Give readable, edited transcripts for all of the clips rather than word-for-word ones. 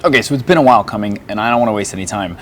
Okay, so it's been a while coming, and I don't want to waste any time.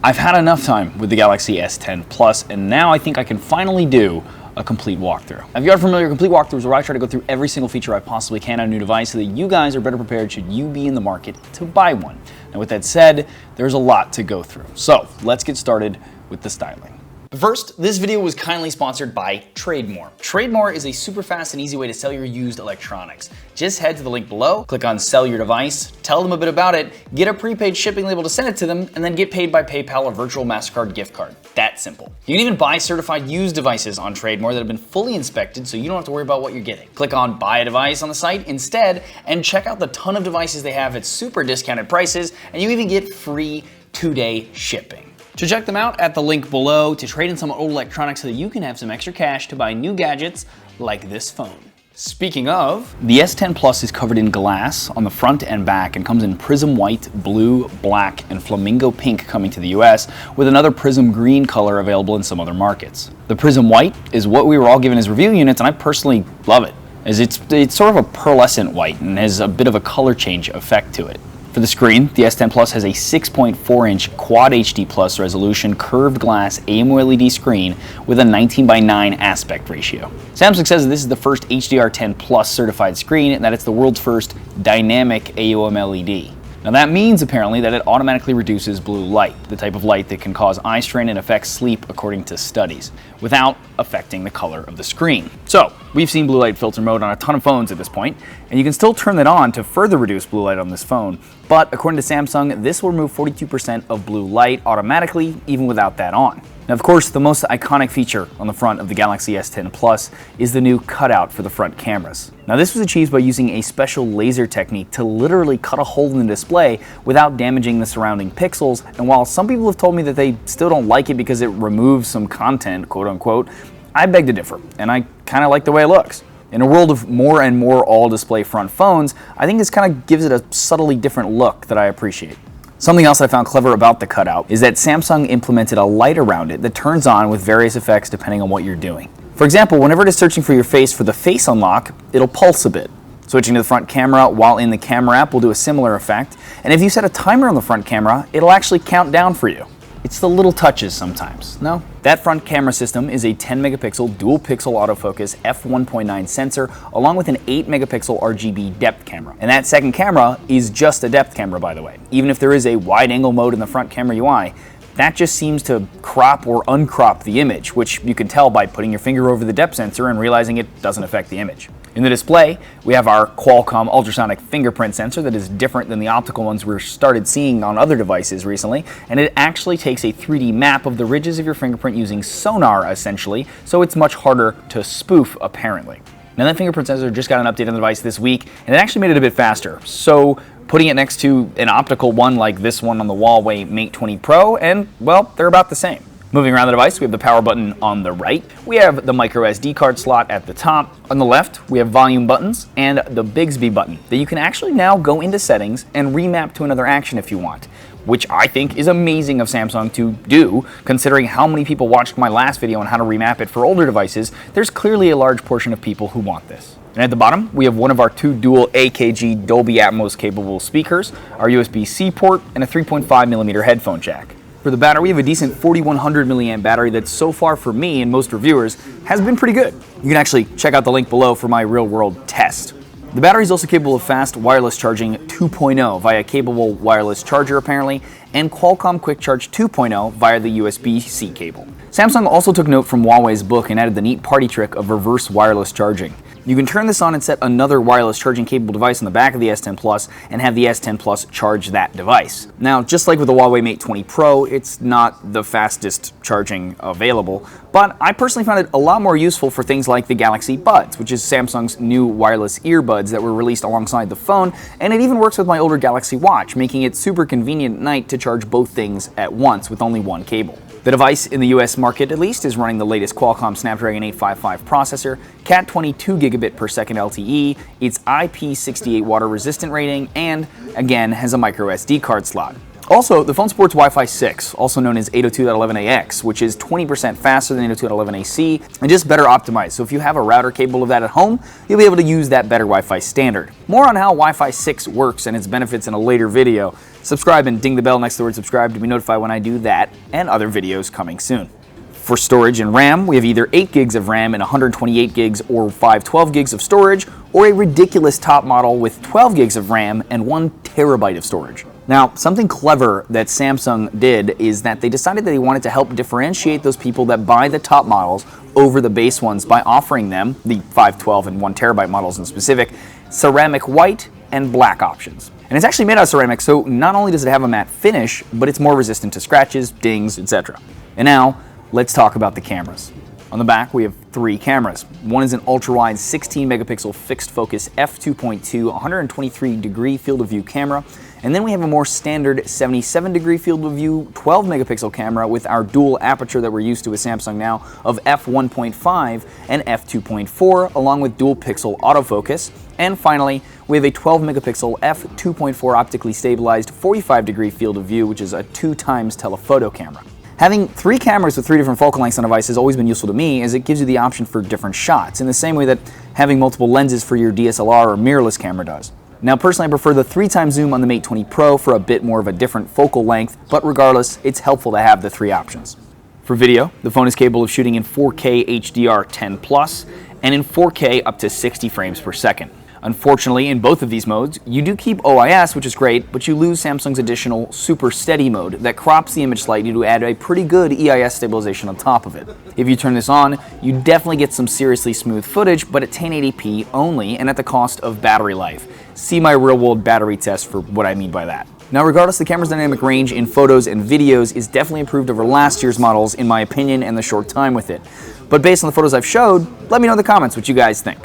I've had enough time with the Galaxy S10 Plus, and now I think I can finally do a complete walkthrough. Now, if you are familiar, complete walkthroughs where I try to go through every single feature I possibly can on a new device so that you guys are better prepared should you be in the market to buy one. Now, with that said, there's a lot to go through. So let's get started with the styling. But first, this video was kindly sponsored by TRADEMORE. TRADEMORE is a super fast and easy way to sell your used electronics. Just head to the link below, click on sell your device, tell them a bit about it, get a prepaid shipping label to send it to them, and then get paid by PayPal or virtual MasterCard gift card. That simple. You can even buy certified used devices on TRADEMORE that have been fully inspected so you don't have to worry about what you're getting. Click on buy a device on the site instead and check out the ton of devices they have at super discounted prices, and you even get free 2-day shipping. So check them out at the link below to trade in some old electronics so that you can have some extra cash to buy new gadgets like this phone. Speaking of, the S10 Plus is covered in glass on the front and back and comes in prism white, blue, black, and flamingo pink coming to the US, with another prism green color available in some other markets. The prism white is what we were all given as review units, and I personally love it, as it's sort of a pearlescent white and has a bit of a color change effect to it. For the screen, the S10 Plus has a 6.4-inch Quad HD Plus resolution curved glass AMOLED screen with a 19:9 aspect ratio. Samsung says this is the first HDR10 Plus certified screen and that it's the world's first dynamic AMOLED. Now that means apparently that it automatically reduces blue light, the type of light that can cause eye strain and affect sleep according to studies, without affecting the color of the screen. So we've seen blue light filter mode on a ton of phones at this point, and you can still turn that on to further reduce blue light on this phone, but according to Samsung, this will remove 42% of blue light automatically, even without that on. Now, of course, the most iconic feature on the front of the Galaxy S10 Plus is the new cutout for the front cameras. Now, this was achieved by using a special laser technique to literally cut a hole in the display without damaging the surrounding pixels, and while some people have told me that they still don't like it because it removes some content, quote unquote, I beg to differ, and I kind of like the way it looks. In a world of more and more all-display front phones, I think this kind of gives it a subtly different look that I appreciate. Something else I found clever about the cutout is that Samsung implemented a light around it that turns on with various effects depending on what you're doing. For example, whenever it is searching for your face for the face unlock, it'll pulse a bit. Switching to the front camera while in the camera app will do a similar effect, and if you set a timer on the front camera, it'll actually count down for you. It's the little touches sometimes, no? That front camera system is a 10-megapixel dual-pixel autofocus f1.9 sensor along with an 8-megapixel RGB depth camera. And that second camera is just a depth camera, by the way. Even if there is a wide-angle mode in the front camera UI, that just seems to crop or uncrop the image, which you can tell by putting your finger over the depth sensor and realizing it doesn't affect the image. In the display, we have our Qualcomm ultrasonic fingerprint sensor that is different than the optical ones we've started seeing on other devices recently, and it actually takes a 3D map of the ridges of your fingerprint using sonar, essentially, so it's much harder to spoof, apparently. Now that fingerprint sensor just got an update on the device this week, and it actually made it a bit faster, so putting it next to an optical one like this one on the Huawei Mate 20 Pro, and, well, they're about the same. Moving around the device, we have the power button on the right, we have the micro SD card slot at the top, on the left we have volume buttons and the Bixby button that you can actually now go into settings and remap to another action if you want, which I think is amazing of Samsung to do, considering how many people watched my last video on how to remap it for older devices. There's clearly a large portion of people who want this. And at the bottom, we have one of our two dual AKG Dolby Atmos capable speakers, our USB-C port, and a 3.5mm headphone jack. For the battery, we have a decent 4100 milliamp battery that so far for me and most reviewers has been pretty good. You can actually check out the link below for my real-world test. The battery is also capable of fast wireless charging 2.0 via capable wireless charger apparently, and Qualcomm Quick Charge 2.0 via the USB-C cable. Samsung also took note from Huawei's book and added the neat party trick of reverse wireless charging. You can turn this on and set another wireless charging capable device on the back of the S10 Plus and have the S10 Plus charge that device. Now, just like with the Huawei Mate 20 Pro, it's not the fastest charging available, but I personally found it a lot more useful for things like the Galaxy Buds, which is Samsung's new wireless earbuds that were released alongside the phone, and it even works with my older Galaxy Watch, making it super convenient at night to charge both things at once with only one cable. The device in the US market at least is running the latest Qualcomm Snapdragon 855 processor, Cat 22 gigabit per second LTE, its IP68 water resistant rating, and again has a micro SD card slot. Also, the phone supports Wi-Fi 6, also known as 802.11ax, which is 20% faster than 802.11ac and just better optimized. So if you have a router capable of that at home, you'll be able to use that better Wi-Fi standard. More on how Wi-Fi 6 works and its benefits in a later video. Subscribe and ding the bell next to the word subscribe to be notified when I do that and other videos coming soon. For storage and RAM, we have either 8 gigs of RAM and 128 gigs or 512 gigs of storage, or a ridiculous top model with 12 gigs of RAM and 1 terabyte of storage. Now, something clever that Samsung did is that they decided that they wanted to help differentiate those people that buy the top models over the base ones by offering them, the 512 and 1 terabyte models in specific, ceramic white and black options. And it's actually made out of ceramic, so not only does it have a matte finish, but it's more resistant to scratches, dings, etc. And now, let's talk about the cameras. On the back, we have 3 cameras. One is an ultra-wide 16 megapixel fixed focus f2.2 123 degree field of view camera. And then we have a more standard 77 degree field of view 12 megapixel camera with our dual aperture that we're used to with Samsung now of f1.5 and f2.4, along with dual pixel autofocus. And finally, we have a 12 megapixel f2.4 optically stabilized 45 degree field of view, which is a 2x telephoto camera. Having 3 cameras with 3 different focal lengths on a device has always been useful to me, as it gives you the option for different shots, in the same way that having multiple lenses for your DSLR or mirrorless camera does. Now, personally, I prefer the 3x zoom on the Mate 20 Pro for a bit more of a different focal length, but regardless, it's helpful to have the 3 options. For video, the phone is capable of shooting in 4K HDR10 Plus and in 4K up to 60 frames per second. Unfortunately, in both of these modes, you do keep OIS, which is great, but you lose Samsung's additional Super Steady mode that crops the image slightly to add a pretty good EIS stabilization on top of it. If you turn this on, you definitely get some seriously smooth footage, but at 1080p only and at the cost of battery life. See my real-world battery test for what I mean by that. Now, regardless, the camera's dynamic range in photos and videos is definitely improved over last year's models, in my opinion, and the short time with it. But based on the photos I've showed, let me know in the comments what you guys think.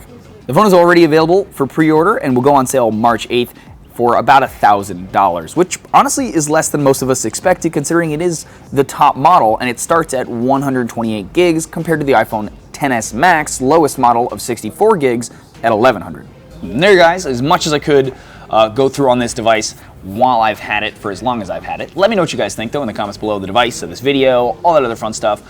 The phone is already available for pre-order and will go on sale March 8th for about $1,000, which honestly is less than most of us expected, considering it is the top model and it starts at 128 gigs compared to the iPhone XS Max lowest model of 64 gigs at 1100. And there, guys, as much as I could go through on this device while I've had it for as long as I've had it. Let me know what you guys think, though, in the comments below the device of this video, all that other fun stuff.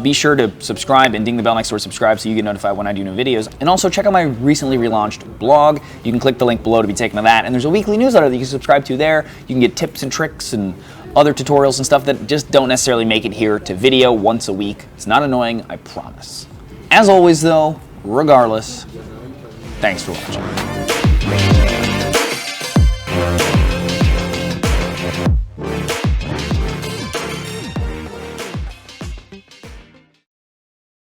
Be sure to subscribe and ding the bell next to subscribe so you get notified when I do new videos. And also check out my recently relaunched blog. You can click the link below to be taken to that. And there's a weekly newsletter that you can subscribe to there. You can get tips and tricks and other tutorials and stuff that just don't necessarily make it here to video once a week. It's not annoying, I promise. As always, though, regardless, thanks for watching.